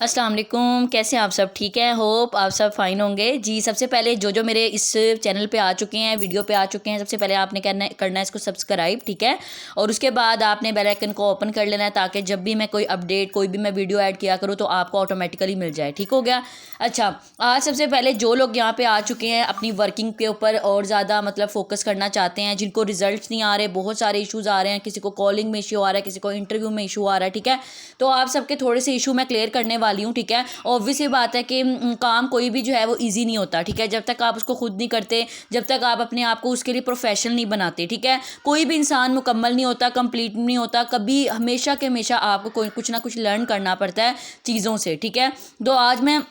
अस्सलाम वालेकुम, कैसे हैं आप सब? ठीक है, होप आप सब फ़ाइन होंगे जी। सबसे पहले जो मेरे इस चैनल पे आ चुके हैं, वीडियो पे आ चुके हैं, सबसे पहले आपने करना है इसको सब्सक्राइब, ठीक है। और उसके बाद आपने बेल आइकन को ओपन कर लेना है ताकि जब भी मैं कोई अपडेट, कोई भी मैं वीडियो ऐड किया करूँ तो आपको ऑटोमेटिकली मिल जाए, ठीक हो गया। अच्छा, आज सबसे पहले जो लोग यहाँ पर आ चुके हैं अपनी वर्किंग के ऊपर और ज़्यादा मतलब फोकस करना चाहते हैं, जिनको रिजल्ट नहीं आ रहे, बहुत सारे इशूज़ आ रहे हैं, किसी को कॉलिंग में इशू आ रहा है, किसी को इंटरव्यू में इशू आ रहा है, ठीक है। तो आप सबके थोड़े से इशू मैं क्लियर करने वाली हूँ, ठीक है। ऑब्वियस ये बात है कि काम कोई भी जो है वो इजी नहीं होता, ठीक है। जब तक आप उसको खुद नहीं करते, जब तक आप अपने आप को उसके लिए प्रोफेशनल नहीं बनाते, ठीक है। कोई भी इंसान मुकम्मल नहीं होता, कंप्लीट नहीं होता कभी, हमेशा के हमेशा आपको कोई कुछ ना कुछ लर्न करना पड़ता है चीज़ों से, ठीक है। तो आज मैं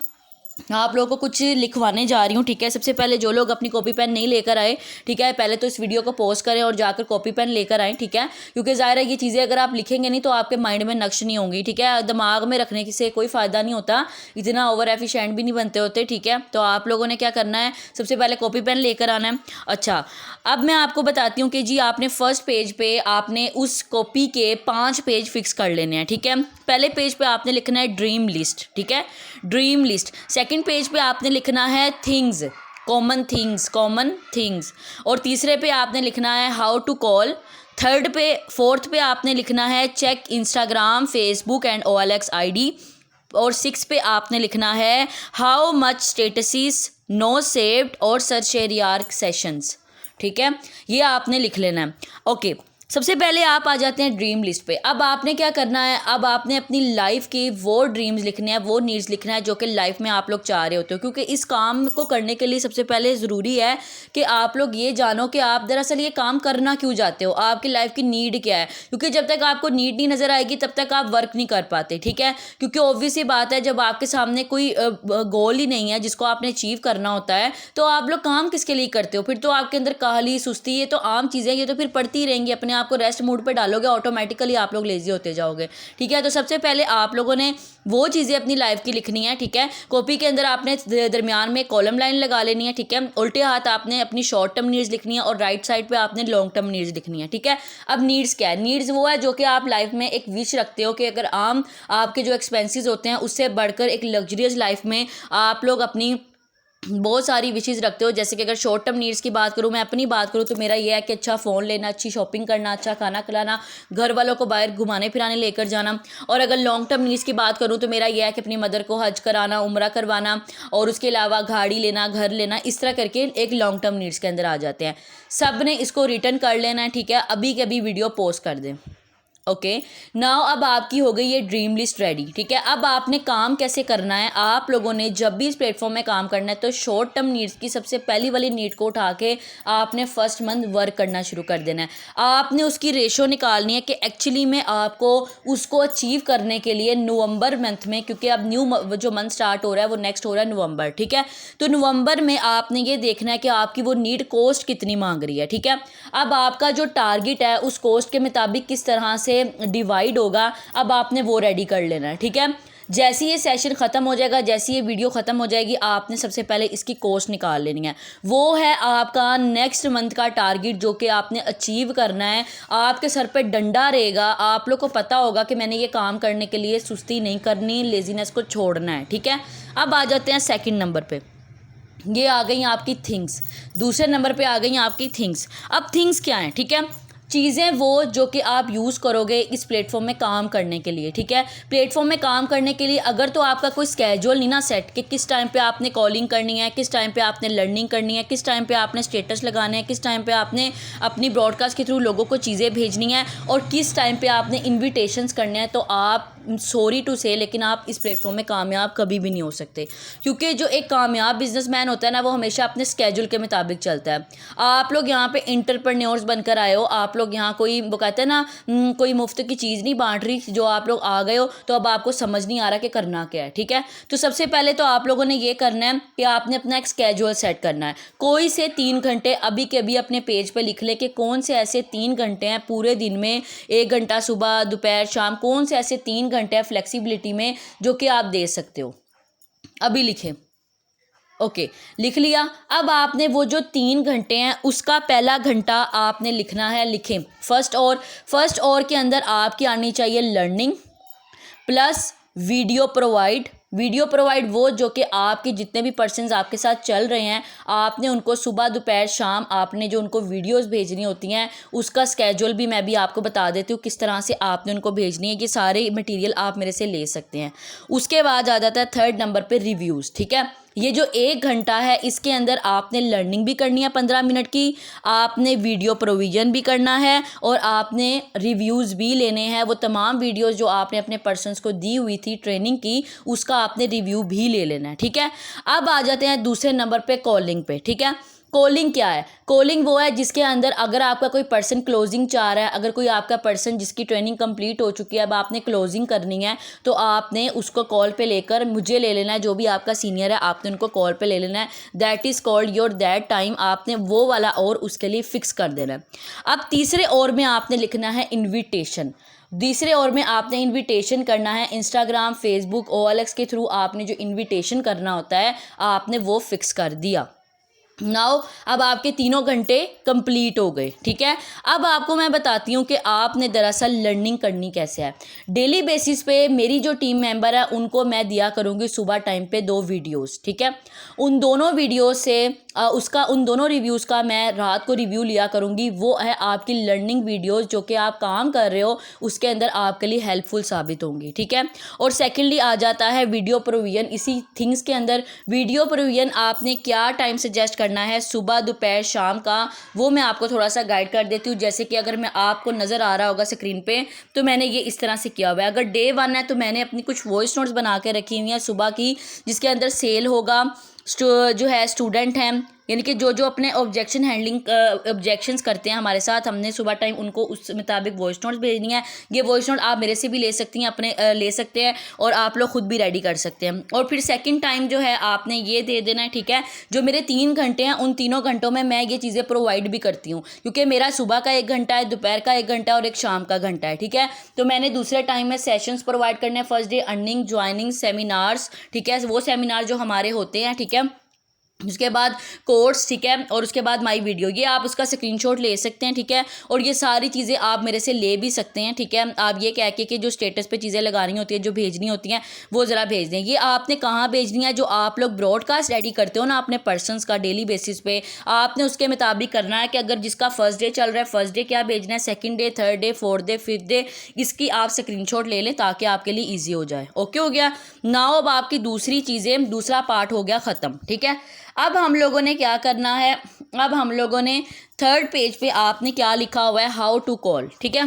आप लोगों को कुछ लिखवाने जा रही हूँ, ठीक है। सबसे पहले जो लोग अपनी कॉपी पेन नहीं लेकर आए, ठीक है, पहले तो इस वीडियो को पॉज करें और जाकर कॉपी पेन लेकर आएँ, ठीक है। क्योंकि ज़ाहिर है ये चीज़ें अगर आप लिखेंगे नहीं तो आपके माइंड में नक्श नहीं होंगी, ठीक है। दिमाग में रखने से कोई फ़ायदा नहीं होता, इतना ओवर एफिशिएंट भी नहीं बनते होते, ठीक है। तो आप लोगों ने क्या करना है, सबसे पहले कॉपी पेन लेकर आना है। अच्छा, अब मैं आपको बताती हूँ कि जी आपने फर्स्ट पेज पे आपने उस कॉपी के 5 पेज फिक्स कर लेने हैं, ठीक है। पहले पेज पे आपने लिखना है ड्रीम लिस्ट, ठीक है, ड्रीम लिस्ट। सेकंड पेज पे आपने लिखना है थिंग्स, कॉमन थिंग्स। और तीसरे पे आपने लिखना है हाउ टू कॉल। फोर्थ पे आपने लिखना है check Instagram, Facebook and OLX ID। और 6 पे आपने लिखना है how much status is no saved और सर्च एरियर सेशंस, ठीक है। ये आपने लिख लेना है। ओके, सबसे पहले आप आ जाते हैं ड्रीम लिस्ट पे। अब आपने क्या करना है, अब आपने अपनी लाइफ की वो ड्रीम्स लिखने हैं, वो नीड्स लिखना है जो कि लाइफ में आप लोग चाह रहे होते हो। क्योंकि इस काम को करने के लिए सबसे पहले ज़रूरी है कि आप लोग ये जानो कि आप दरअसल ये काम करना क्यों चाहते हो, आपकी लाइफ की नीड क्या है। क्योंकि जब तक आपको नीड नहीं नज़र आएगी तब तक आप वर्क नहीं कर पाते, ठीक है। क्योंकि ऑब्वियस ही बात है, जब आपके सामने कोई गोल ही नहीं है जिसको आपने अचीव करना होता है तो आप लोग काम किसके लिए करते हो। फिर तो आपके अंदर काहली, सुस्ती, ये तो आम चीज़ें, ये तो फिर पड़ती रहेंगी। अपने आप को रेस्ट मूड पे डालोगे, ऑटोमेटिकली आप लोग लेजी होते जाओगे, ठीक है। तो सबसे पहले आप लोगों ने वो चीज़ें अपनी लाइफ की लिखनी है, ठीक है। कॉपी के अंदर आपने दरमियान में कॉलम लाइन लगा लेनी है, ठीक है। उल्टे हाथ आपने अपनी शॉर्ट टर्म नीड्स लिखनी है और राइट साइड पे आपने लॉन्ग टर्म नीड्स लिखनी है, ठीक है। अब नीड्स क्या है, नीड्स वो है जो कि आप लाइफ में एक विश रखते हो कि अगर आम आपके जो एक्सपेंसेस होते हैं उससे बढ़कर एक लग्जरियस लाइफ में आप लोग अपनी बहुत सारी विशेज़ रखते हो। जैसे कि अगर शॉर्ट टर्म नीड्स की बात करूँ, मैं अपनी बात करूँ तो मेरा ये है कि अच्छा फ़ोन लेना, अच्छी शॉपिंग करना, अच्छा खाना खिलाना, घर वालों को बाहर घुमाने फिराने लेकर जाना। और अगर लॉन्ग टर्म नीड्स की बात करूँ तो मेरा ये है कि अपनी मदर को हज कराना, उम्रा करवाना और उसके अलावा गाड़ी लेना, घर लेना, इस तरह करके एक लॉन्ग टर्म नीड्स के अंदर आ जाते हैं। सब ने इसको रिटर्न कर लेना है, ठीक है। अभी के अभी वीडियो पोस्ट कर दें। ओके, नाउ अब आपकी हो गई ये ड्रीम लिस्ट रेडी, ठीक है। अब आपने काम कैसे करना है, आप लोगों ने जब भी इस प्लेटफॉर्म में काम करना है तो शॉर्ट टर्म नीड्स की सबसे पहली वाली नीड को उठा के आपने फर्स्ट मंथ वर्क करना शुरू कर देना है। आपने उसकी रेशो निकालनी है कि एक्चुअली में आपको उसको अचीव करने के लिए नवंबर मंथ में, क्योंकि अब न्यू जो मंथ स्टार्ट हो रहा है वो नेक्स्ट हो रहा है नवंबर, ठीक है। तो नवंबर में आपने ये देखना है कि आपकी वो नीड कॉस्ट कितनी मांग रही है, ठीक है। अब आपका जो टारगेट है उस कॉस्ट के मुताबिक किस तरह से डिवाइड होगा, अब आपने वो रेडी कर लेना है, ठीक है। जैसे ये सेशन ख़त्म हो जाएगा, जैसे ये वीडियो ख़त्म हो जाएगी, आपने सबसे पहले इसकी कॉस्ट निकाल लेनी है। वो है आपका नेक्स्ट मंथ का टारगेट जो कि आपने अचीव करना है। आपके सर पे डंडा रहेगा, आप लोग को पता होगा कि मैंने ये काम करने के लिए सुस्ती नहीं करनी, लेजीनेस को छोड़ना है, ठीक है। अब आ जाते हैं सेकंड नंबर पे। ये आ गई आपकी थिंग्स, दूसरे नंबर पे आ गई आपकी थिंग्स। अब थिंग्स क्या हैं, ठीक है। चीज़ें वो जो कि आप यूज़ करोगे इस प्लेटफॉर्म में काम करने के लिए, ठीक है। प्लेटफॉर्म में काम करने के लिए अगर तो आपका कोई स्केड्यूल नहीं ना सेट कि किस टाइम पे आपने कॉलिंग करनी है, किस टाइम पे आपने लर्निंग करनी है, किस टाइम पे आपने स्टेटस लगाने हैं, किस टाइम पे आपने अपनी ब्रॉडकास्ट के थ्रू लोगों को चीज़ें भेजनी है और किस टाइम पे आपने इन्विटेशंस करने हैं, तो आप सॉरी टू से लेकिन आप इस प्लेटफॉर्म में कामयाब कभी भी नहीं हो सकते। क्योंकि जो एक कामयाब बिजनेसमैन होता है ना, वो हमेशा अपने स्केड्यूल के मुताबिक चलता है। आप लोग यहाँ पे एंटरप्रेन्योर्स बनकर आए हो, आप लोग यहाँ कोई वो कहते हैं ना कोई मुफ्त की चीज़ नहीं बांट रही, जो आप लोग आ गए हो तो अब आपको समझ नहीं आ रहा कि करना क्या है, ठीक है। तो सबसे पहले तो आप लोगों ने ये करना है कि आपने अपना एक स्केड्यूल सेट करना है। कोई से 3 घंटे अभी के अभी अपने पेज पे लिख ले कि कौन से ऐसे 3 घंटे हैं पूरे दिन में, 1 घंटा सुबह, दोपहर, शाम, कौन से ऐसे 3 घंटे हैं फ्लेक्सिबिलिटी में जो कि आप दे सकते हो। अभी लिखें। ओके, लिख लिया। अब आपने वो जो 3 घंटे हैं उसका पहला घंटा आपने लिखना है, लिखें फर्स्ट और के अंदर आपकी आनी चाहिए लर्निंग प्लस वीडियो प्रोवाइड वो जो कि आपके जितने भी पर्सन्स आपके साथ चल रहे हैं, आपने उनको सुबह दोपहर शाम आपने जो उनको वीडियोस भेजनी होती हैं उसका स्केड्यूल भी मैं भी आपको बता देती हूँ किस तरह से आपने उनको भेजनी है। ये सारे मटेरियल आप मेरे से ले सकते हैं। उसके बाद आ जाता है थर्ड नंबर पे रिव्यूज़। ठीक है, ये जो 1 घंटा है इसके अंदर आपने लर्निंग भी करनी है 15 मिनट की, आपने वीडियो प्रोविज़न भी करना है और आपने रिव्यूज़ भी लेने हैं। वो तमाम वीडियोस जो आपने अपने पर्सन्स को दी हुई थी ट्रेनिंग की, उसका आपने रिव्यू भी ले लेना है। ठीक है, अब आ जाते हैं दूसरे नंबर पे कॉलिंग पे। ठीक है, कॉलिंग क्या है? कॉलिंग वो है जिसके अंदर अगर आपका कोई पर्सन क्लोजिंग चाह रहा है, अगर कोई आपका पर्सन जिसकी ट्रेनिंग कंप्लीट हो चुकी है, अब आपने क्लोजिंग करनी है तो आपने उसको कॉल पे लेकर मुझे ले लेना है, जो भी आपका सीनियर है आपने उनको कॉल पे ले लेना है। That is called your that time, आपने वो वाला और उसके लिए फ़िक्स कर देना है। अब तीसरे और में आपने लिखना है इन्विटेशन। तीसरे और में आपने इनविटेशन करना है इंस्टाग्राम, फेसबुक, OLX के थ्रू आपने जो इनविटेशन करना होता है आपने वो फिक्स कर दिया। नाउ अब आपके 3 घंटे कंप्लीट हो गए। ठीक है, अब आपको मैं बताती हूँ कि आपने दरअसल लर्निंग करनी कैसे है। डेली बेसिस पे मेरी जो टीम मेंबर है उनको मैं दिया करूँगी सुबह टाइम पे 2 वीडियोस। ठीक है, उन दोनों वीडियो से उन दोनों रिव्यूज़ का मैं रात को रिव्यू लिया करूँगी। वो है आपकी लर्निंग वीडियोस जो कि आप काम कर रहे हो उसके अंदर आपके लिए हेल्पफुल साबित होंगी। ठीक है, और सेकेंडली आ जाता है वीडियो प्रोविजन। इसी थिंग्स के अंदर वीडियो प्रोविजन आपने क्या टाइम सजेस्ट करना है, सुबह दोपहर शाम का, वो मैं आपको थोड़ा सा गाइड कर देती हूँ। जैसे कि अगर मैं आपको नज़र आ रहा होगा स्क्रीन पे तो मैंने ये इस तरह से किया हुआ है। अगर डे 1 है तो मैंने अपनी कुछ वॉइस नोट्स बना के रखी हुई हैं सुबह की, जिसके अंदर सेल होगा, जो है स्टूडेंट हैं, यानी कि जो अपने ऑब्जेक्शन हैंडलिंग ऑब्जेक्शंस करते हैं हमारे साथ, हमने सुबह टाइम उनको उस मुताबिक वॉइस नोट्स भेजनी है। ये वॉइस नोट आप मेरे से भी ले सकती हैं, अपने ले सकते हैं और आप लोग खुद भी रेडी कर सकते हैं। और फिर सेकंड टाइम जो है आपने ये दे देना है। ठीक है, जो मेरे 3 घंटे हैं उन 3 घंटों में मैं ये चीज़ें प्रोवाइड भी करती हूँ, क्योंकि मेरा सुबह का 1 घंटा है, दोपहर का 1 घंटा और एक शाम का घंटा है। ठीक है, तो मैंने दूसरे टाइम में सेशंस प्रोवाइड करने हैं। First day earning, joining, seminars. ठीक है, वो सेमिनार जो हमारे होते हैं। ठीक है, उसके बाद कोर्स। ठीक है, और उसके बाद माई वीडियो, ये आप उसका स्क्रीनशॉट ले सकते हैं। ठीक है, और ये सारी चीज़ें आप मेरे से ले भी सकते हैं। ठीक है, आप ये कह के कि जो स्टेटस पे चीज़ें लगानी होती है, जो भेजनी होती हैं, वो ज़रा भेज दें। ये आपने कहाँ भेजनी है? जो आप लोग ब्रॉडकास्ट रेडी करते हो ना अपने पर्सनस का डेली बेसिस पे, आपने उसके मुताबिक करना है कि अगर जिसका फर्स्ट डे चल रहा है, फर्स्ट डे क्या भेजना है, second day, third day, fourth day, fifth day, इसकी आप स्क्रीनशॉट ले लें ताकि आपके लिए ईजी हो जाए। ओके हो गया। नाउ अब आपकी दूसरी चीज़ें, दूसरा पार्ट हो गया ख़त्म। ठीक है, अब हम लोगों ने क्या करना है, अब हम लोगों ने थर्ड पेज पे आपने क्या लिखा हुआ है, हाउ टू कॉल। ठीक है,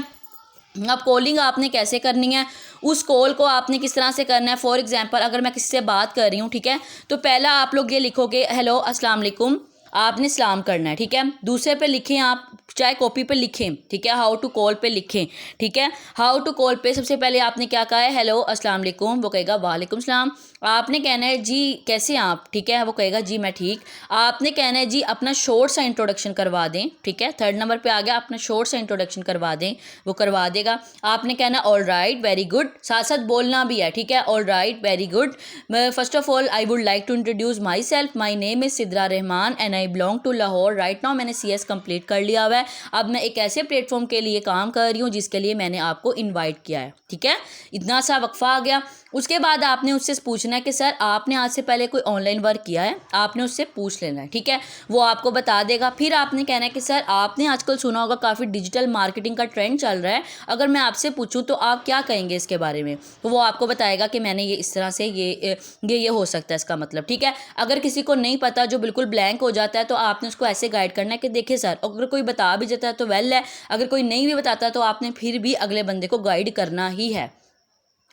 अब कॉलिंग आपने कैसे करनी है, उस कॉल को आपने किस तरह से करना है। फॉर एग्जांपल अगर मैं किसी से बात कर रही हूँ, ठीक है, तो पहला आप लोग ये लिखोगे हेलो अस्सलाम वालेकुम, आपने सलाम करना है। ठीक है, दूसरे पे लिखें, आप चाहे कॉपी पे लिखें। ठीक है, हाउ टू कॉल पे लिखें। ठीक है, हाउ टू कॉल पे सबसे पहले आपने क्या कहा है, हेलो अस्सलाम वालेकुम, वो कहेगा वालेकुम सलाम। आपने कहना है जी कैसे हैं आप, ठीक है, वो कहेगा जी मैं ठीक। आपने कहना है जी अपना शॉर्ट सा इंट्रोडक्शन करवा दें। ठीक है, थर्ड नंबर पे आ गया, अपना शॉर्ट सा इंट्रोडक्शन करवा दें, वो करवा देगा। आपने कहना ऑल राइट वेरी गुड, साथ साथ बोलना भी है। ठीक है, all right very good, first of all I would like to introduce my self, my name is Sidra Rahman and I belong to Lahore. Right now मैंने CS कंप्लीट कर लिया हुआ है, अब मैं एक ऐसे प्लेटफॉर्म के लिए काम कर रही हूँ जिसके लिए मैंने आपको इन्वाइट किया है। ठीक है, इतना सा वक्फा आ गया। उसके बाद आपने उससे पूछना है कि सर आपने आज से पहले कोई ऑनलाइन वर्क किया है, आपने उससे पूछ लेना है। ठीक है, वो आपको बता देगा। फिर आपने कहना है कि सर आपने आजकल सुना होगा काफ़ी डिजिटल मार्केटिंग का ट्रेंड चल रहा है, अगर मैं आपसे पूछूं तो आप क्या कहेंगे इसके बारे में, तो वो आपको बताएगा कि मैंने ये इस तरह से ये हो सकता है इसका मतलब। ठीक है, अगर किसी को नहीं पता, जो बिल्कुल ब्लैंक हो जाता है, तो आपने उसको ऐसे गाइड करना है कि देखिए सर, अगर कोई बता भी जाता है तो वेल है, अगर कोई नहीं भी बताता तो आपने फिर भी अगले बंदे को गाइड करना ही है।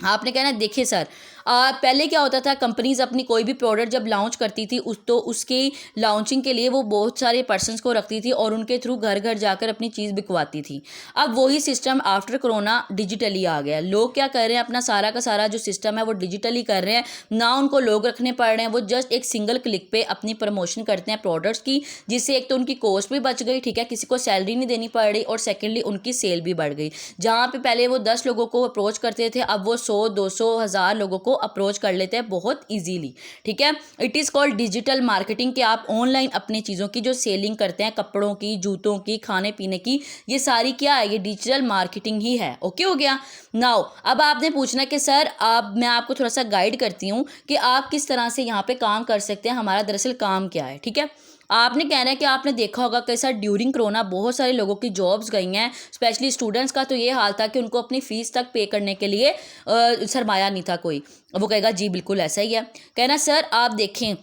आपने कहना देखिए सर, पहले क्या होता था, कंपनीज अपनी कोई भी प्रोडक्ट जब लॉन्च करती थी तो उसकी लॉन्चिंग के लिए वो बहुत सारे पर्सन्स को रखती थी और उनके थ्रू घर घर जाकर अपनी चीज़ बिकवाती थी। अब वही सिस्टम आफ्टर कोरोना डिजिटली आ गया। लोग क्या कर रहे हैं, अपना सारा का सारा जो सिस्टम है वो डिजिटली कर रहे हैं, ना उनको लोग रखने पड़ रहे हैं, वो जस्ट एक सिंगल क्लिक पे अपनी प्रमोशन करते हैं प्रोडक्ट्स की, जिससे एक तो उनकी कॉस्ट भी बच गई, ठीक है, किसी को सैलरी नहीं देनी पड़ रही, और सेकेंडली उनकी सेल भी बढ़ गई। जहाँ पे पहले वो 10 लोगों को अप्रोच करते थे, अब वो 100, 200, 1000 लोगों को अप्रोच कर लेते हैं बहुत ईजीली, ठीक है। It is called digital marketing, कि आप ऑनलाइन अपनी चीज़ों की जो सेलिंग करते हैं, कपड़ों की, जूतों की, खाने पीने की, ये सारी क्या है, ये डिजिटल मार्केटिंग ही है। ओके हो गया। नाउ अब आपने पूछना कि सर मैं आपको थोड़ा सा गाइड करती हूँ कि आप किस तरह से यहाँ पे काम कर सकते हैं, हमारा दरअसल काम क्या है, ठीक है। आपने कहना है कि आपने देखा होगा कि सर ड्यूरिंग कोरोना बहुत सारे लोगों की जॉब्स गई हैं, स्पेशली स्टूडेंट्स का तो ये हाल था कि उनको अपनी फ़ीस तक पे करने के लिए सरमाया नहीं था कोई। वो कहेगा जी बिल्कुल ऐसा ही है। कहना सर आप देखें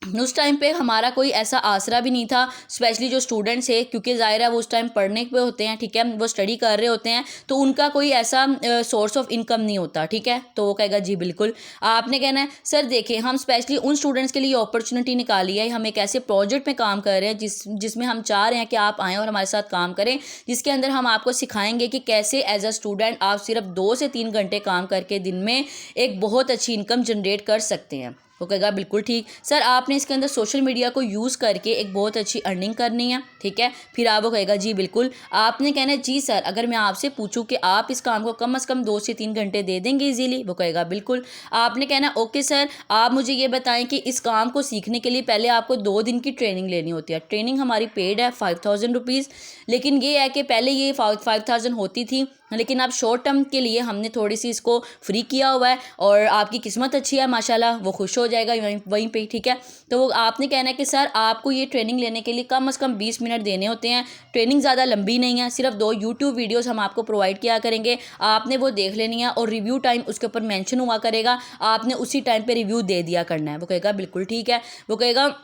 उस टाइम पे हमारा कोई ऐसा आसरा भी नहीं था, स्पेशली जो स्टूडेंट्स है, क्योंकि ज़ाहिर है वो उस टाइम पढ़ने पे होते हैं, ठीक है, वो स्टडी कर रहे होते हैं, तो उनका कोई ऐसा सोर्स ऑफ इनकम नहीं होता, ठीक है। तो वो कहेगा जी बिल्कुल। आपने कहना है सर देखिए हम स्पेशली उन स्टूडेंट्स के लिए अपॉर्चुनिटी निकाली है, हम एक ऐसे प्रोजेक्ट में काम कर रहे हैं जिसमें हम चाह रहे हैं कि आप आएँ और हमारे साथ काम करें, जिसके अंदर हम आपको सिखाएंगे कि कैसे एज अ स्टूडेंट आप सिर्फ 2 से 3 घंटे काम करके दिन में एक बहुत अच्छी इनकम जनरेट कर सकते हैं। वो कहेगा बिल्कुल ठीक सर, आपने इसके अंदर सोशल मीडिया को यूज़ करके एक बहुत अच्छी अर्निंग करनी है, ठीक है। फिर आप वो कहेगा जी बिल्कुल। आपने कहना है जी सर अगर मैं आपसे पूछूं कि आप इस काम को कम से कम 2 से 3 घंटे दे देंगे इजीली, वो कहेगा बिल्कुल। आपने कहना ओके सर आप मुझे ये बताएं कि इस काम को सीखने के लिए पहले आपको 2 दिन की ट्रेनिंग लेनी होती है। ट्रेनिंग हमारी पेड है 5000 रुपीज़, लेकिन ये है कि पहले ये 5000 होती थी, लेकिन अब शॉर्ट टर्म के लिए हमने थोड़ी सी इसको फ्री किया हुआ है, और आपकी किस्मत अच्छी है माशाल्लाह, वो खुश हो जाएगा वहीं पे, ठीक है। तो वो आपने कहना है कि सर आपको ये ट्रेनिंग लेने के लिए कम से कम 20 मिनट देने होते हैं। ट्रेनिंग ज़्यादा लंबी नहीं है, सिर्फ 2 यूट्यूब वीडियोस हम आपको प्रोवाइड किया करेंगे, आपने वो देख लेनी है, और रिव्यू टाइम उसके ऊपर मेंशन हुआ करेगा, आपने उसी टाइम पे रिव्यू दे दिया करना है। वो कहेगा बिल्कुल ठीक है। वो कहेगा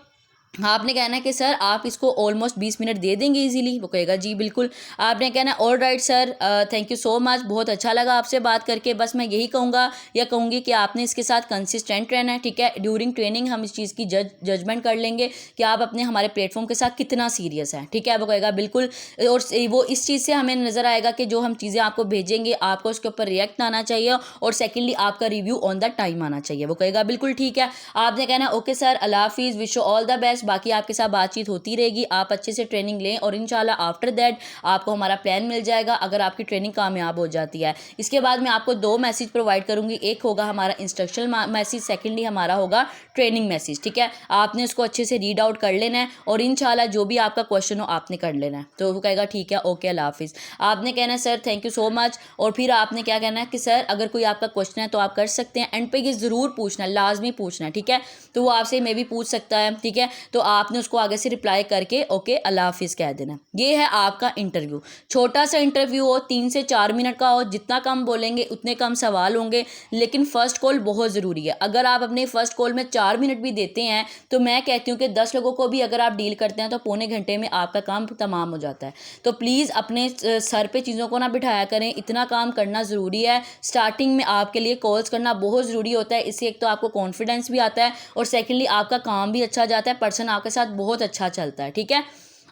आपने कहना है कि सर आप इसको ऑलमोस्ट 20 मिनट दे देंगे इजीली, वो कहेगा जी बिल्कुल। आपने कहना है all right sir thank you so much, बहुत अच्छा लगा आपसे बात करके, बस मैं यही कहूँगा या कहूँगी कि आपने इसके साथ कंसिस्टेंट रहना है, ठीक है। ड्यूरिंग ट्रेनिंग हम इस चीज़ की जजमेंट कर लेंगे कि आप अपने हमारे प्लेटफॉर्म के साथ कितना सीरियस हैं, ठीक है। वो कहेगा बिल्कुल, और वो इस चीज़ से हमें नज़र आएगा कि जो हम चीज़ें आपको भेजेंगे आपको उसके ऊपर रिएक्ट आना चाहिए, और सेकेंडली आपका रिव्यू ऑन द टाइम आना चाहिए। वो कहेगा बिल्कुल ठीक है। आपने कहना ओके सर अल्लाह हाफिज़, wish you all the best, बाकी आपके साथ बातचीत होती रहेगी, आप अच्छे से ट्रेनिंग लें, और इंशाल्लाह आफ्टर दैट आपको हमारा प्लान मिल जाएगा अगर आपकी ट्रेनिंग कामयाब हो जाती है। इसके बाद मैं आपको 2 मैसेज प्रोवाइड करूंगी, एक होगा हमारा इंस्ट्रक्शनल मैसेज, सेकेंडली हमारा होगा ट्रेनिंग मैसेज, ठीक है। आपने उसको अच्छे से रीड आउट कर लेना है, और इंशाल्लाह जो भी आपका क्वेश्चन हो आपने कर लेना है। तो वो कहेगा ठीक है ओके अल्लाह हाफिज़। आपने कहना है sir thank you so much, और फिर आपने क्या कहना है कि सर अगर कोई आपका क्वेश्चन है तो आप कर सकते हैं, एंड पे ये ज़रूर पूछना है, लाजमी पूछना है, ठीक है। तो वो आपसे मे भी पूछ सकता है, ठीक है, तो आपने उसको आगे से रिप्लाई करके ओके अल्लाह हाफिज़ कह देना। ये है आपका इंटरव्यू, छोटा सा इंटरव्यू हो, 3 से 4 मिनट का हो, जितना कम बोलेंगे उतने कम सवाल होंगे, लेकिन फ़र्स्ट कॉल बहुत ज़रूरी है। अगर आप अपने फ़र्स्ट कॉल में 4 मिनट भी देते हैं तो मैं कहती हूँ कि 10 लोगों को भी अगर आप डील करते हैं तो पौने घंटे में आपका काम तमाम हो जाता है। तो प्लीज़ अपने सर पे चीज़ों को ना बिठाया करें, इतना काम करना ज़रूरी है। स्टार्टिंग में आपके लिए कॉल्स करना बहुत ज़रूरी होता है, इससे एक तो आपको कॉन्फिडेंस भी आता है, और सेकेंडली आपका काम भी अच्छा जाता है, पर्सन आपके साथ बहुत अच्छा चलता है, ठीक है।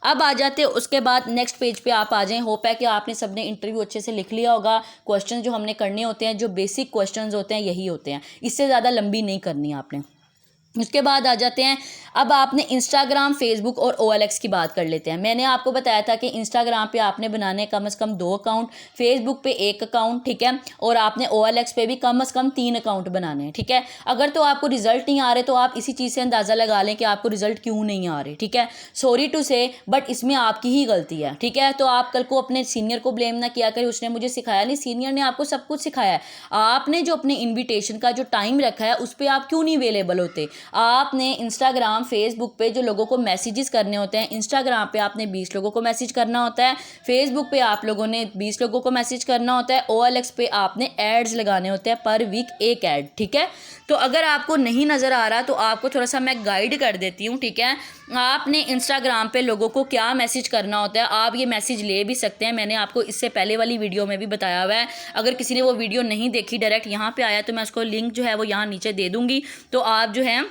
अब आ जाते हैं उसके बाद नेक्स्ट पेज पे आप आ जाएं। होप है कि आपने सबने इंटरव्यू अच्छे से लिख लिया होगा। क्वेश्चन जो हमने करने होते हैं, जो बेसिक क्वेश्चंस होते हैं यही होते हैं, इससे ज़्यादा लंबी नहीं करनी आपने। उसके बाद आ जाते हैं, अब आपने इंस्टाग्राम, फेसबुक और OLX की बात कर लेते हैं। मैंने आपको बताया था कि इंस्टाग्राम पे आपने बनाने कम से कम 2 अकाउंट, फेसबुक पे 1 अकाउंट, ठीक है, और आपने OLX पे भी कम से कम 3 अकाउंट बनाने हैं, ठीक है। अगर तो आपको रिजल्ट नहीं आ रहे तो आप इसी चीज़ से अंदाज़ा लगा लें कि आपको रिजल्ट क्यों नहीं आ रहे, ठीक है। सॉरी टू से बट इसमें आपकी ही गलती है, ठीक है। तो आप कल को अपने सीनियर को ब्लेम ना किया करें, उसने मुझे सिखाया नहीं, सीनियर ने आपको सब कुछ सिखाया है। आपने जो अपने इन्विटेशन का जो टाइम रखा है उस पर आप क्यों नहीं अवेलेबल होते। आपने इंस्टाग्राम, फेसबुक पे जो लोगों को मैसेजेस करने होते हैं, इंस्टाग्राम पे आपने 20 लोगों को मैसेज करना होता है, फेसबुक पे आप लोगों ने 20 लोगों को मैसेज करना होता है, OLX पे आपने एड्स लगाने होते हैं, पर वीक 1 ऐड, ठीक है। तो अगर आपको नहीं नज़र आ रहा तो आपको थोड़ा सा मैं गाइड कर देती हूँ, ठीक है। आपने इंस्टाग्राम पे लोगों को क्या मैसेज करना होता है, आप ये मैसेज ले भी सकते हैं, मैंने आपको इससे पहले वाली वीडियो में भी बताया हुआ है। अगर किसी ने वो वीडियो नहीं देखी, डायरेक्ट यहाँ पे आया तो मैं उसको लिंक जो है वो यहाँ नीचे दे दूँगी, तो आप जो है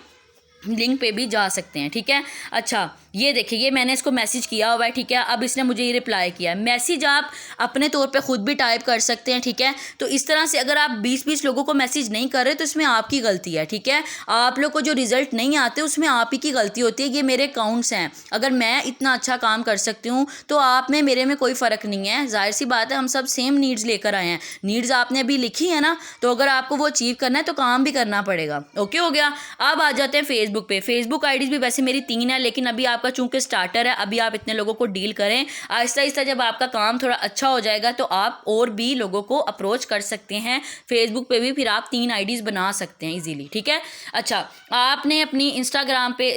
लिंक पे भी जा सकते हैं, ठीक है। अच्छा, ये देखिए ये मैंने इसको मैसेज किया हुआ है, ठीक है। अब इसने मुझे ये रिप्लाई किया है। मैसेज आप अपने तौर पे खुद भी टाइप कर सकते हैं, ठीक है। तो इस तरह से अगर आप 20-20 लोगों को मैसेज नहीं कर रहे तो इसमें आपकी गलती है, ठीक है। आप लोग को जो रिजल्ट नहीं आते उसमें आप ही की गलती होती है। ये मेरे अकाउंट्स हैं, अगर मैं इतना अच्छा काम कर सकती हूँ तो आप में मेरे में कोई फ़र्क नहीं है। जाहिर सी बात है, हम सब सेम नीड्स लेकर आए हैं। नीड्स आपने अभी लिखी है ना, तो अगर आपको वो अचीव करना है तो काम भी करना पड़ेगा। ओके हो गया। अब आ जाते हैं फेसबुक पे। फेसबुक आईडीज़ भी वैसे मेरी 3 है, लेकिन अभी आपका चूंकि स्टार्टर है, अभी आप इतने लोगों को डील करें। आहिस्ता आहिस्ता जब आपका काम थोड़ा अच्छा हो जाएगा तो आप और भी लोगों को अप्रोच कर सकते हैं फेसबुक पे भी, फिर आप 3 आईडीज़ बना सकते हैं इजीली, ठीक है। अच्छा, आपने अपनी इंस्टाग्राम पे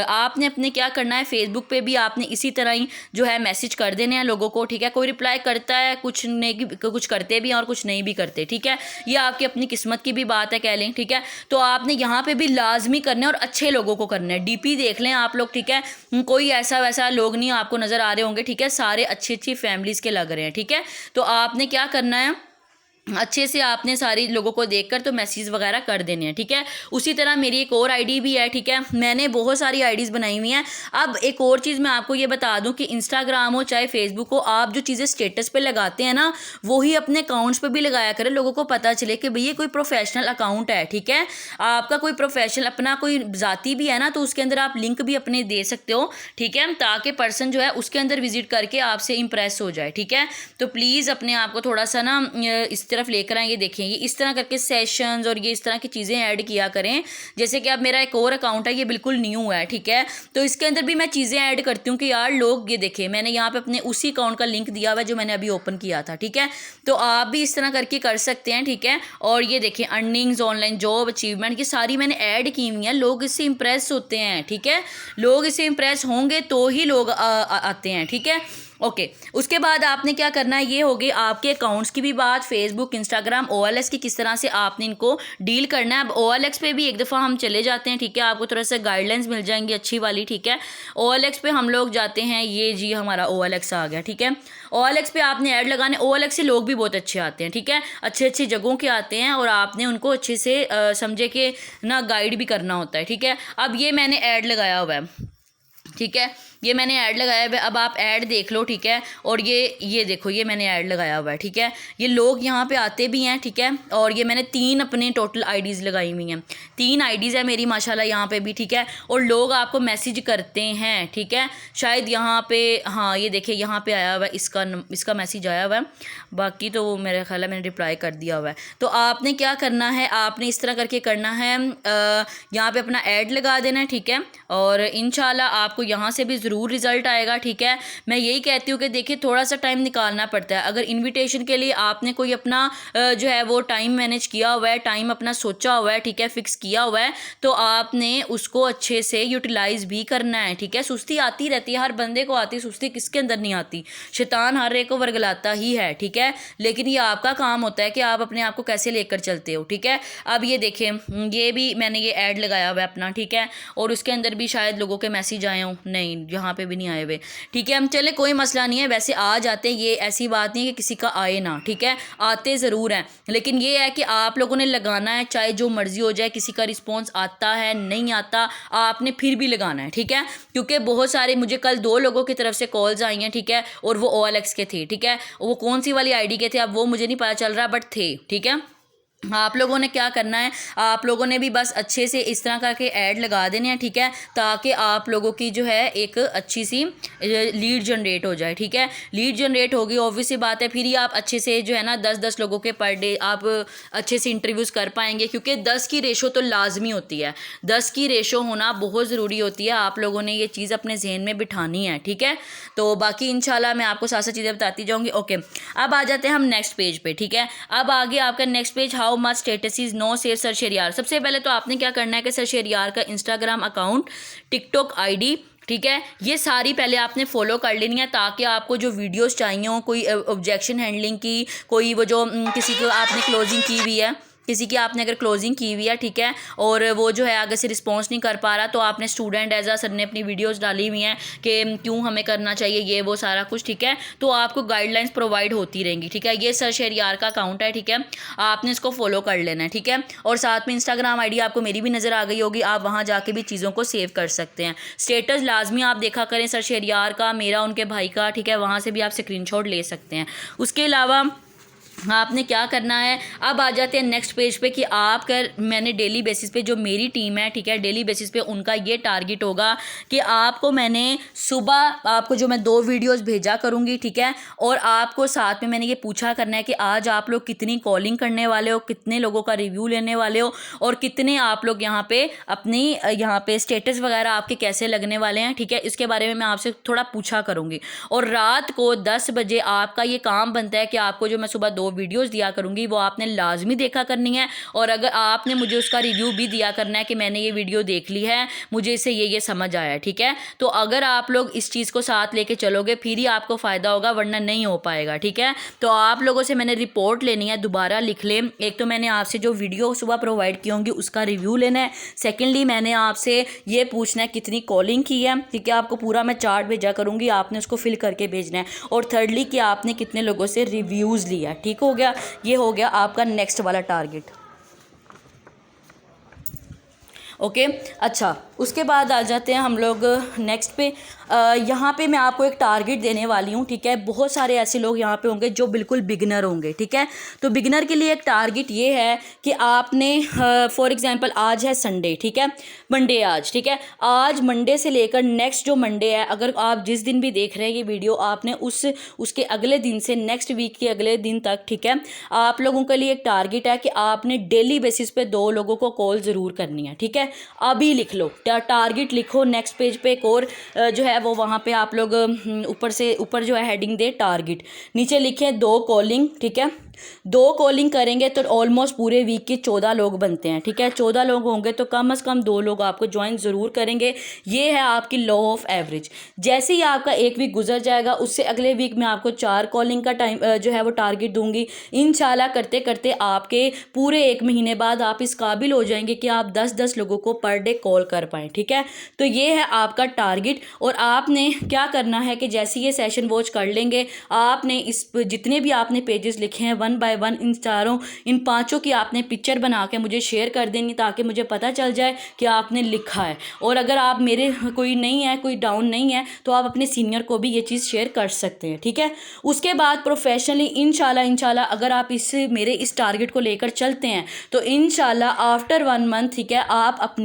आपने अपने क्या करना है, फेसबुक पे भी आपने इसी तरह ही जो है मैसेज कर देने हैं लोगों को, ठीक है। कोई रिप्लाई करता है, कुछ नहीं, कुछ करते भी हैं और कुछ नहीं भी करते, ठीक है। ये आपकी अपनी किस्मत की भी बात है, कह लें, ठीक है। तो आपने यहाँ पे भी लाजमी करने और अच्छे लोगों को करना है। डीपी देख लें आप लोग, ठीक है। कोई ऐसा वैसा लोग नहीं आपको नज़र आ रहे होंगे, ठीक है। सारे अच्छी अच्छी फैमिलीज़ के लग रहे हैं, ठीक है। तो आपने क्या करना है, अच्छे से आपने सारी लोगों को देखकर तो मैसेज वगैरह कर देने हैं, ठीक है। उसी तरह मेरी एक और आईडी भी है, ठीक है। मैंने बहुत सारी आईडीज़ बनाई हुई हैं। अब एक और चीज़ मैं आपको ये बता दूं कि इंस्टाग्राम हो चाहे फेसबुक हो, आप जो चीज़ें स्टेटस पे लगाते हैं ना, वही अपने अकाउंट्स पे भी लगाया करें, लोगों को पता चले कि भई ये कोई प्रोफेशनल अकाउंट है, ठीक है। आपका कोई प्रोफेशनल अपना कोई ज़ाती भी है ना, तो उसके अंदर आप लिंक भी अपने दे सकते हो, ठीक है, ताकि पर्सन जो है उसके अंदर विजिट करके आपसे इंप्रेस हो जाए, ठीक है। तो प्लीज़ अपने आप को थोड़ा सा ना इस तरफ लेकर आएंगे। देखिए ये इस तरह करके सेशंस और ये इस तरह की चीज़ें ऐड किया करें। जैसे कि अब मेरा एक और अकाउंट है, ये बिल्कुल न्यू है, ठीक है। तो इसके अंदर भी मैं चीज़ें ऐड करती हूँ कि यार लोग ये देखें, मैंने यहाँ पे अपने उसी अकाउंट का लिंक दिया हुआ है जो मैंने अभी ओपन किया था, ठीक है। तो आप भी इस तरह करके कर सकते हैं, ठीक है। और ये देखिए अर्निंग्स, ऑनलाइन जॉब, अचीवमेंट, ये सारी मैंने ऐड की हुई हैं। लोग इससे इंप्रेस होते हैं, ठीक है। लोग इससे इंप्रेस होंगे तो ही लोग आते हैं, ठीक है। ओके, उसके बाद आपने क्या करना है, ये हो गई आपके अकाउंट्स की भी बात। फेसबुक, इंस्टाग्राम, OLX की किस तरह से आपने इनको डील करना है। अब OLX पे भी एक दफ़ा हम चले जाते हैं, ठीक है। आपको थोड़ा सा गाइडलाइंस मिल जाएंगी अच्छी वाली, ठीक है। OLX पे हम लोग जाते हैं, ये जी हमारा OLX आ गया, ठीक है। OLX पे आपने ऐड लगाने। OLX से लोग भी बहुत अच्छे आते हैं, ठीक है। अच्छे अच्छी जगहों के आते हैं और आपने उनको अच्छे से समझे कि ना गाइड भी करना होता है, ठीक है। अब ये मैंने ऐड लगाया हुआ है, ठीक है। ये मैंने ऐड लगाया हुआ है। अब आप ऐड देख लो, ठीक है। और ये देखो, ये मैंने ऐड लगाया हुआ है, ठीक है। ये लोग यहाँ पे आते भी हैं, ठीक है। और ये मैंने 3 अपने टोटल आईडीज़ लगाई हुई हैं। 3 आईडीज़ है मेरी माशाल्लाह यहाँ पे भी, ठीक है। और लोग आपको मैसेज करते हैं, ठीक है। शायद यहाँ पे, हाँ ये देखिए यहाँ पे आया हुआ है, इसका मैसेज आया हुआ है। बाकी तो वो मेरा ख्याल है मैंने रिप्लाई कर दिया हुआ है। तो आपने क्या करना है, आपने इस तरह करके करना है, यहाँ पे अपना ऐड लगा देना है, ठीक है। और इंशाल्लाह आपको यहाँ से भी ज़रूर रिज़ल्ट आएगा, ठीक है। मैं यही कहती हूँ कि देखिए थोड़ा सा टाइम निकालना पड़ता है। अगर इनविटेशन के लिए आपने कोई अपना जो है वो टाइम मैनेज किया हुआ है, टाइम अपना सोचा हुआ है, ठीक है, फिक्स किया हुआ है, तो आपने उसको अच्छे से यूटिलाइज़ भी करना है, ठीक है। सुस्ती आती रहती है, हर बंदे को आती है सुस्ती, किसके अंदर नहीं आती। शैतान हर एक को वर्गलाता ही है, ठीक है। लेकिन ये आपका काम होता है कि आप अपने आप को कैसे लेकर चलते हो, ठीक है। अब ये देखें, ये भी मैंने ये ऐड लगाया हुआ है अपना, ठीक है। और उसके अंदर भी शायद लोगों के मैसेज आए हों, नहीं यहाँ पे भी नहीं आए हुए, ठीक है। हम चले, कोई मसला नहीं है, वैसे आ जाते हैं, ये ऐसी बात नहीं है कि किसी का आए ना, ठीक है। आते ज़रूर हैं, लेकिन ये है कि आप लोगों ने लगाना है, चाहे जो मर्जी हो जाए। किसी का रिस्पॉन्स आता है नहीं आता, आपने फिर भी लगाना है, ठीक है। क्योंकि बहुत सारे, मुझे कल 2 लोगों की तरफ से कॉल्स आई हैं, ठीक है। और वो OLX के थे, ठीक है। वो कौन सी वाली आईडी के थे अब वो मुझे नहीं पता चल रहा, बट थे, ठीक है। आप लोगों ने क्या करना है, आप लोगों ने भी बस अच्छे से इस तरह करके ऐड लगा देने हैं, ठीक है। ताकि आप लोगों की जो है एक अच्छी सी लीड जनरेट हो जाए, ठीक है। लीड जनरेट होगी, ऑब्वियस सी बात है, फिर ही आप अच्छे से जो है ना 10-10 लोगों के पर डे आप अच्छे से इंटरव्यूज़ कर पाएंगे। क्योंकि 10 की रेशो तो लाजमी होती है, 10 की रेशो होना बहुत ज़रूरी होती है। आप लोगों ने ये चीज़ अपने जहन में बिठानी है, ठीक है। तो बाकी इंशाल्लाह मैं आपको साथ साथ चीज़ें बताती जाऊँगी। ओके, अब आ जाते हैं हम नेक्स्ट पेज पे, ठीक है। अब आगे आपका next page, how much status is no save sir Shahryar. सबसे पहले तो आपने क्या करना है कि सर शहरियार का इंस्टाग्राम अकाउंट, टिकटॉक आईडी, ठीक है, ये सारी पहले आपने फॉलो कर लेनी है, ताकि आपको जो वीडियोस चाहिए हो, कोई ऑब्जेक्शन हैंडलिंग की, कोई वो जो किसी को आपने क्लोजिंग की हुई है, किसी की आपने अगर क्लोजिंग की हुई है, ठीक है, और वो जो है आगे से रिस्पॉन्स नहीं कर पा रहा, तो आपने स्टूडेंट एज आ सर ने अपनी वीडियोस डाली हुई हैं कि क्यों हमें करना चाहिए ये वो सारा कुछ, ठीक है, तो आपको गाइडलाइंस प्रोवाइड होती रहेंगी, ठीक है। ये सर शहरियार का अकाउंट है, ठीक है, आपने इसको फॉलो कर लेना है, ठीक है। और साथ में इंस्टाग्राम आईडी आपको मेरी भी नज़र आ गई होगी, आप वहाँ जाके भी चीज़ों को सेव कर सकते हैं। स्टेटस लाजमी आप देखा करें सर शहरियार का, मेरा, उनके भाई का, ठीक है, वहाँ से भी आप स्क्रीनशॉट ले सकते हैं। उसके अलावा आपने क्या करना है, अब आ जाते हैं नेक्स्ट पेज पे कि आप कर मैंने डेली बेसिस पे जो मेरी टीम है, ठीक है, डेली बेसिस पे उनका ये टारगेट होगा कि आपको मैंने सुबह आपको जो मैं 2 वीडियोस भेजा करूँगी, ठीक है, और आपको साथ में मैंने ये पूछा करना है कि आज आप लोग कितनी कॉलिंग करने वाले हो, कितने लोगों का रिव्यू लेने वाले हो, और कितने आप लोग यहाँ पे अपनी यहाँ पे स्टेटस वगैरह आपके कैसे लगने वाले हैं, ठीक है, इसके बारे में मैं आपसे थोड़ा पूछा करूँगी। और रात को 10 बजे आपका ये काम बनता है कि आपको जो मैं सुबह 2 वीडियोस दिया करूँगी वो आपने लाजमी देखा करनी है, और अगर आपने मुझे उसका रिव्यू भी दिया करना है कि मैंने ये वीडियो देख ली है, मुझे इससे ये समझ आया, ठीक है। तो अगर आप लोग इस चीज़ को साथ लेके चलोगे फिर ही आपको फ़ायदा होगा, वरना नहीं हो पाएगा, ठीक है। तो आप लोगों से मैंने रिपोर्ट लेनी है, दोबारा लिख लें। एक तो मैंने आपसे जो वीडियो सुबह प्रोवाइड की होंगी उसका रिव्यू लेना है। सेकेंडली मैंने आपसे ये पूछना है कितनी कॉलिंग की है, ठीक है, आपको पूरा मैं चार्ट भेजा करूँगी, आपने उसको फिल करके भेजना है। और थर्डली कि आपने कितने लोगों से रिव्यूज़ लिया, ठीक हो गया। ये हो गया आपका नेक्स्ट वाला टारगेट, ओके। अच्छा, उसके बाद आ जाते हैं हम लोग नेक्स्ट पे। यहाँ पे मैं आपको एक टारगेट देने वाली हूँ, ठीक है। बहुत सारे ऐसे लोग यहाँ पे होंगे जो बिल्कुल बिगनर होंगे, ठीक है। तो बिगनर के लिए एक टारगेट ये है कि आपने फॉर एग्जांपल आज है संडे, ठीक है, मंडे आज, ठीक है, आज मंडे से लेकर नेक्स्ट जो मंडे है, अगर आप जिस दिन भी देख रहे हैं ये वीडियो, आपने उसके अगले दिन से नेक्स्ट वीक के अगले दिन तक, ठीक है, आप लोगों के लिए एक टारगेट है कि आपने डेली बेसिस पे 2 लोगों को कॉल ज़रूर करनी है, ठीक है। अभी लिख लो, टारगेट लिखो, नेक्स्ट पेज पे एक और जो है वो वहाँ पे आप लोग ऊपर से ऊपर जो है हेडिंग दे टारगेट, नीचे लिखे 2 कॉलिंग, ठीक है। 2 कॉलिंग करेंगे तो ऑलमोस्ट पूरे वीक के 14 लोग बनते हैं, ठीक है। 14 लोग होंगे तो कम से कम 2 लोग आपको ज्वाइन ज़रूर करेंगे। ये है आपकी लॉ ऑफ एवरेज। जैसे ही आपका एक वीक गुजर जाएगा, उससे अगले वीक में आपको 4 कॉलिंग का टाइम जो है वो टारगेट दूंगी। इंशाल्लाह करते करते आपके पूरे 1 महीने बाद आप इस काबिल हो जाएंगे कि आप 10-10 लोगों को पर डे कॉल कर पाएँ, ठीक है। तो ये है आपका टारगेट। और आपने क्या करना है कि जैसे ये सेशन वॉच कर लेंगे, आपने इस जितने भी आपने पेजेस लिखे हैं 1 बाय 1 इन 5 की आपने पिक्चर बना के मुझे शेयर कर देनी, ताकि मुझे पता चल जाए कि आपने लिखा है। और अगर आप मेरे कोई नहीं है, कोई डाउन नहीं है, तो आप अपने सीनियर को भी ये चीज़ शेयर कर सकते हैं, ठीक है। उसके बाद प्रोफेशनली इंशाल्लाह अगर आप मेरे इस टारगेट को लेकर चलते हैं तो इंशाल्लाह आफ्टर 1 मंथ, ठीक है, आप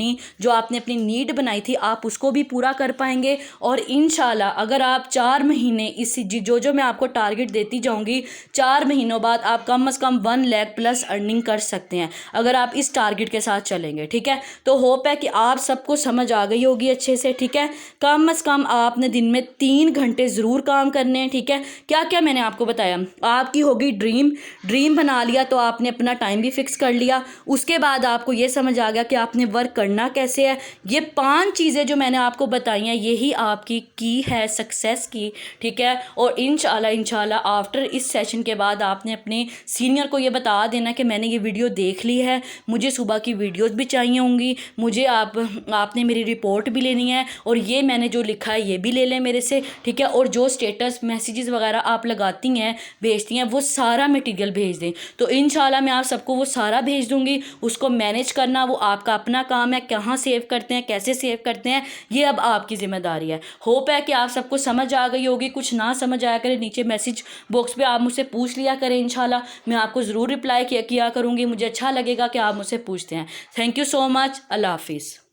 जो आपने अपनी नीड बनाई थी आप उसको भी पूरा कर पाएंगे। और इंशाल्लाह अगर आप 4 महीने जो मैं आपको टारगेट देती जाऊंगी, 4 महीनों बाद आप कम से कम 1 लाख प्लस अर्निंग कर सकते हैं अगर आप इस टारगेट के साथ चलेंगे, ठीक है। तो होप है कि आप सबको समझ आ गई होगी अच्छे से, ठीक है। कम से कम आपने दिन में 3 घंटे ज़रूर काम करने हैं, ठीक है। क्या क्या मैंने आपको बताया, आपकी होगी ड्रीम बना लिया तो आपने अपना टाइम भी फिक्स कर लिया। उसके बाद आपको ये समझ आ गया कि आपने वर्क करना कैसे है। ये 5 चीज़ें जो मैंने आपको बताई हैं यही आपकी की है सक्सेस की, ठीक है। और इंशाल्लाह आफ्टर इस सेशन के बाद आपने अपने सीनियर को ये बता देना कि मैंने ये वीडियो देख ली है, मुझे सुबह की वीडियोस भी चाहिए होंगी, मुझे आपने मेरी रिपोर्ट भी लेनी है, और ये मैंने जो लिखा है ये भी ले लें मेरे से, ठीक है। और जो स्टेटस मैसेजेस वगैरह आप लगाती हैं, भेजती हैं, वो सारा मटेरियल भेज दें। तो इंशाल्लाह मैं आप सबको वो सारा भेज दूँगी। उसको मैनेज करना वो आपका अपना काम है, कहाँ सेव करते हैं, कैसे सेव करते हैं, ये अब आपकी ज़िम्मेदारी है। होप है कि आप सबको समझ आ गई होगी। कुछ ना समझ आया करे नीचे मैसेज बॉक्स पे आप मुझसे पूछ लिया करें, इंशाल्लाह मैं आपको ज़रूर रिप्लाई किया करूँगी। मुझे अच्छा लगेगा कि आप मुझसे पूछते हैं। Thank you so much. अल्लाह हाफिज़।